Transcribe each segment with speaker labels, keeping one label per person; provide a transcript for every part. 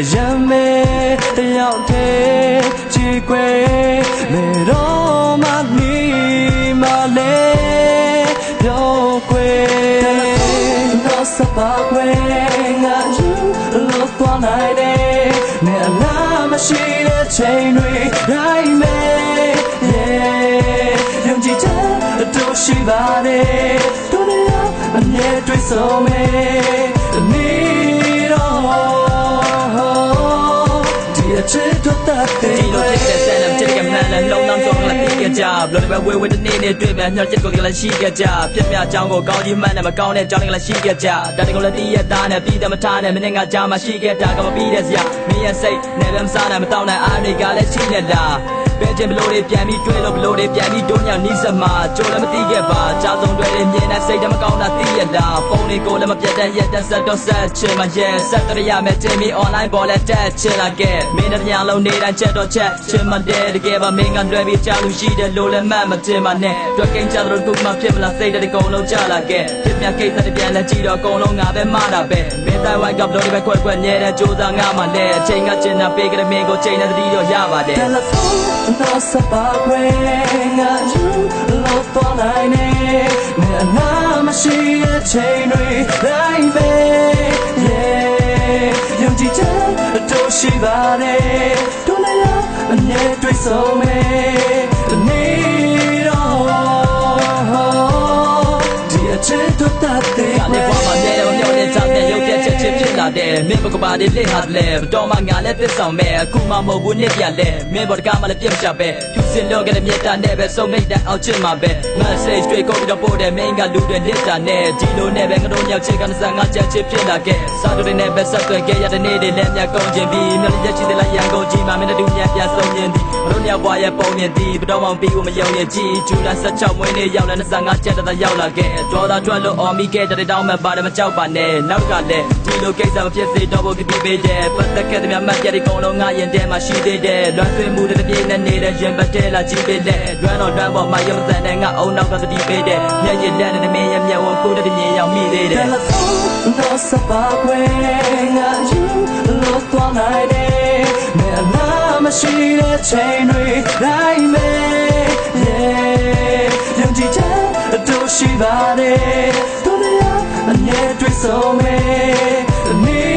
Speaker 1: 人没要贴机会没罗马尼马嘞有鬼那啥把鬼啊有路多来的你那么细的情侣还没用几针都是把的都得要你对手没你只多的对
Speaker 2: ဒီလိုဖြစ်တဲ့ဆန်နံချစ်ကမှန်လည်းလုံးလုံးဆုံးလည်းသိကြဘလို့ပဲဝေဝေတနေ့နေ့တွေ့မယ်ညှော်ချစ်ကိုလည်းရှိကြပြက်ပြအကြောင်းကိုကောင်းကြီးမှန်တယ်မကောင်းတဲ့အကြောင်းတွေလည်းရှိကြတတကလည်းတည့်ရသားနဲ့ပြီးတယ်မထားနဲ့မင်းငါကြားမှာရှိခဲ့တာကမပြီးတဲ့စရာမင်းရဲ့စိတ်နဲ့ပဲမစားနိုင်မတောင်းနိုင်အားတွေကလည်းရှိနေတာပဲချင်းဘလို့တွေပြန်ပြီးတွေ့လို့ဘလို့တွေပြန်ပြီးတို့ညနီးစမှာကြိုလည်းမသိခဲ့ပါကြားဆုံးတွေမြင်တဲ့စိတ်တမကောင်းတာသိရတာဖုန်းလေးကိုလည်းမပြတ်တဲ့ရက်တက်ဆက်တော့ဆက်ချင်မှရဲ့ဆက်တရမယ်တင်ပြီး online ပေါ်လဲတက်ချင်လာခဲ့မင်းတို့ညလုံးနေတိုင်းချက်တော့ချက်ချင်မှတဲ့တကယ်ပါမင်းကလွယ်ပြီးကြားလို့ရှိတယ်လို့လည်းမှတ်မတင်ပါနဲ့တွေ့ကိန်းကြတော့ခုမှဖြစ်မလားစိတ်တကုံလုံးကြလာခဲ့ဖြစ်မြကိစ္စတပြန်လဲကြည့်တော့အကုန်လုံးငါပဲမှားတာပဲမင်းတိုင်းဝိုက်ကဘလို့တွေပဲခွက်ညဲတဲ့ကြိုးစားငါမှလည်းအချိန်ကကျင်တာပေးကြတဲ့မင်းကိုချိန်တဲ့တတိတော့ရပါတယ်
Speaker 1: 那啥把鬼啊有路多来呢你那么细的情侣来呗用几针都是把的都来要你对手没你只多大的
Speaker 2: 你话嘛咩我鸟你咋咩有点切切ဖြစ်လာတယ်မင်းဘကပါလေးလက်ဟာလဲတော့မှငါလည်းသစ္ဆောင်မဲ့အခုမှမဟုတ်ဘူးနှစ်ပြလဲမင်းဘော်တကားမှလည်းပြတ်ချပဲဖြူစင်လို့ကလည်းမြေတာနဲ့ပဲစုံမိတ်တဲ့အောင်ချစ်မှာပဲ message တွေကုန်ပြီးတော့ပို့တယ်မင်းကလူတွေလက်တာနဲ့ဒီလိုနဲ့ပဲငါတို့ညောက်ချစ်က25ချက်ချစ်ဖြစ်လာခဲ့စားတို့တွေနဲ့ပဲဆက်သွယ်ခဲ့ရတဲ့နေ့တွေလည်းမြတ်ကုန်ခြင်းပြီးမျောလင့်ချက်ချစ်တဲ့လိုက်ရန်ကုန်ကြီးမှာမင်းတို့ညံပြန်ဆုံးခြင်းဒီငါတို့ညောက်ဘွားရဲ့ပုံမြင်သည်ဘတော်မောင်ပြီးကိုမယုံရဲ့ကြီးဂျူလာ16မွေးနေ့ရောက်လဲ25ချက်တရောက်လာခဲ့ဒေါ်သာထွက်လို့အော်မိခဲ့တဲ့တောင်းမဲ့ပါတယ်မကြောက်ပါနဲ့နောက်ကလည်းဒီလိုကိစ္စမဖြစ်စေတော့ဘူးပြီးပေးတယ်ပတ်သက်ခဲ့တဲ့မြတ်ပြတဲ့ကုန်လုံးငါရင်ထဲမှာရှိသေးတယ်လွမ်းသွင်းမှုတွေတပြေးနဲ့နေတဲ့ရင်ပတ်တဲလာကြည့်ပေးတယ်လွမ်းတော့လွမ်းပေါ်မှာရမစံတဲ့ငါအုံနောက်ကသတိပေးတယ်မျက်ရည်လက်နဲ့မင်းရဲ့မျက်ဝန်းကိုတည်းမြင်ရောက်မိသေးတယ်
Speaker 1: 那啥把鬼啊有路多来的你那么细的情侣来没用几针都是把的都得要你对手没你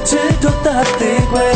Speaker 1: 只多大的鬼